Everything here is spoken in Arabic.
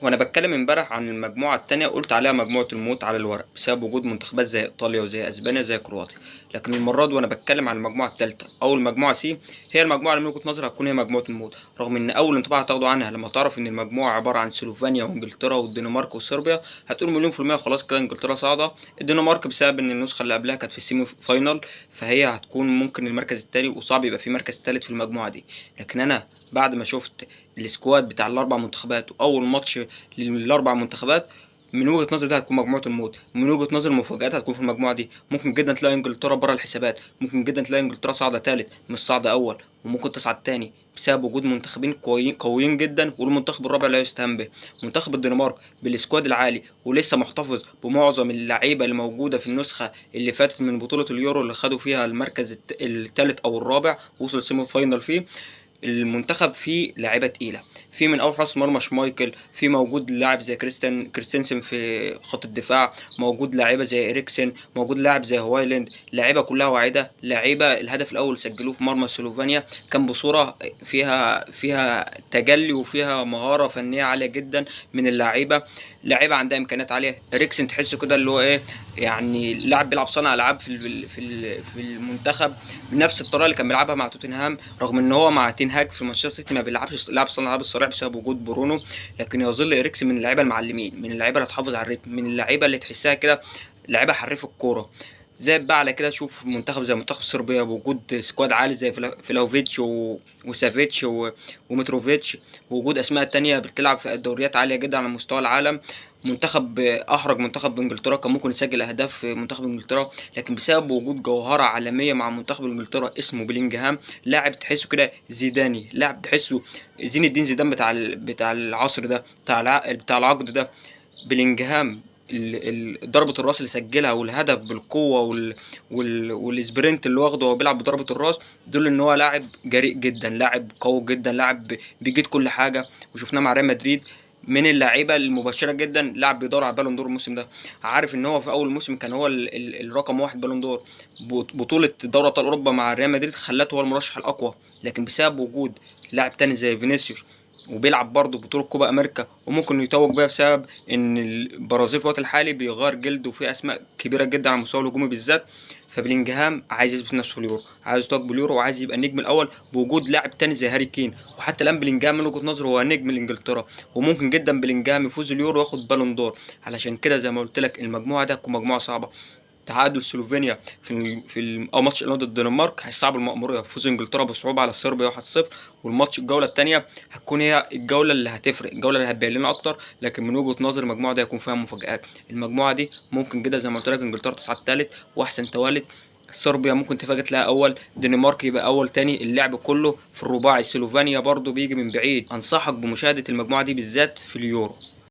وانا بتكلم امبارح عن المجموعه التانية قلت عليها مجموعه الموت على الورق بسبب وجود منتخبات زي ايطاليا وزي اسبانيا زي كرواتيا. لكن المره دي وانا بتكلم عن المجموعه الثالثه او المجموعه سي، هي المجموعه اللي من وجهه نظري هتكون هي مجموعه الموت، رغم ان اول انطباع هتاخده عنها لما تعرف ان المجموعه عباره عن سلوفينيا وانجلترا والدنمارك وصربيا هتقول مليون في الميه خلاص كده انجلترا صاعده. الدنمارك بسبب ان النسخه اللي قبلها كانت في السيمي فاينال، فهي هتكون ممكن المركز الثاني وصعب يبقى في مركز ثالث في المجموعه دي. لكن انا بعد ما شفت السكواد بتاع الاربع منتخبات واول ماتش للاربع منتخبات، من وجهة نظري ده هتكون مجموعة الموت. من وجهة نظري المفاجآت هتكون في المجموعة دي، ممكن جدا تلاقي انجلترا بره الحسابات، ممكن جدا تلاقي انجلترا صاعدة تالت مش صاعدة اول، وممكن تصعد تاني بسبب وجود منتخبين قويين جدا. والمنتخب الرابع لا يستهان به منتخب الدنمارك بالسكواد العالي، ولسه محتفظ بمعظم اللعيبه اللي موجوده في النسخه اللي فاتت من بطوله اليورو اللي خدوا فيها المركز الثالث او الرابع، وصل سيمي فاينال فيه. المنتخب فيه لاعيبه تقيله، في من اول حراس مرمى شمايكل، في موجود لاعب زي كريستنسن في خط الدفاع، موجود لاعيبه زي اريكسن، موجود لاعب زي هوايلاند، لاعيبه كلها واعده، لاعيبه الهدف الاول سجلوه في مرمى سلوفينيا كان بصوره فيها تجلي وفيها مهاره فنيه عاليه جدا من اللاعيبه. لاعيبه عندها امكانيات عاليه. اريكسن تحسه كده اللي هو ايه، يعني لاعب بيلعب صانع العاب في المنتخب بنفس الطريقه اللي كان بيلعبها مع توتنهام، رغم ان هو مع تنهاج في مانشستر سيتي ما بيلعبش لاعب صانع العاب الصريح بسبب وجود برونو. لكن يظل اريكسن من اللعيبه المعلمين، من اللعيبه اللي هتحافظ على الريتم، من اللعيبه اللي تحسها كده لعيبه حريف الكوره. زائد بقى على كده تشوف منتخب زي منتخب صربيا بوجود سكواد عالي زي فلاوفيتش وسافيتش ومتروفيتش، ووجود اسماء تانية بتلعب في دوريات عالية جدا على مستوى العالم. منتخب احرج منتخب انجلترا، كان ممكن يسجل اهداف في منتخب انجلترا، لكن بسبب وجود جوهرة عالمية مع منتخب انجلترا اسمه بلينجهام، لاعب تحسه كده زيداني، لاعب تحسه زين الدين زيدان بتاع العصر ده، بتاع العقد ده. بلينجهام ضربة الراس اللي سجلها والهدف بالقوة والسبرنت اللي واخده وهو بيلعب بضربة الراس، دول ان هو لاعب جريء جدا، لاعب قوي جدا، لاعب بيجيد كل حاجة. وشفناه مع ريال مدريد، من اللعيبه المبشره جدا، لاعب بيدور على بالون دور الموسم ده. عارف ان هو في اول الموسم كان هو الرقم واحد بالون دور. بطوله دوري ابطال اوروبا مع ريال مدريد خلته هو المرشح الاقوى، لكن بسبب وجود لاعب تاني زي فينيسيوس وبيلعب برضه بطولة كوبا أمريكا وممكن يتوج بيها بسبب إن البرازيل في الوقت الحالي بيغير جلد وفي أسماء كبيرة جدا على المستوى الهجومي بالذات. فبلينجهام عايز يثبت نفسه في اليورو، عايز يتوج باليورو وعايز يبقى النجم الأول بوجود لاعب تاني زي هاري كين. وحتى الآن بلينجهام من وجهة نظره هو نجم لإنجلترا، وممكن جدا بلينجهام يفوز اليورو وياخد بالون دور. علشان كده زي ما قلت لك المجموعة ده هتكون مجموعة صعبة. تعادل سلوفينيا او ماتش ضد الدنمارك هيصعب المأمورية، فوز انجلترا بصعوبة على صربيا 1-0. والماتش الجولة التانية هتكون هي الجولة اللي هتفرق، الجولة اللي هتبين لنا اكتر. لكن من وجهة نظري المجموعة دي هيكون فيها مفاجآت. المجموعة دي ممكن جدا زي ما قلت لك انجلترا تصعد تالت واحسن توالت، صربيا ممكن تفاجئ تلاقي اول، الدنمارك يبقى اول تاني. اللعب كله في الرباعي، سلوفينيا برضو بيجي من بعيد. انصحك بمشاهدة المجموعة دي بالذات في اليورو.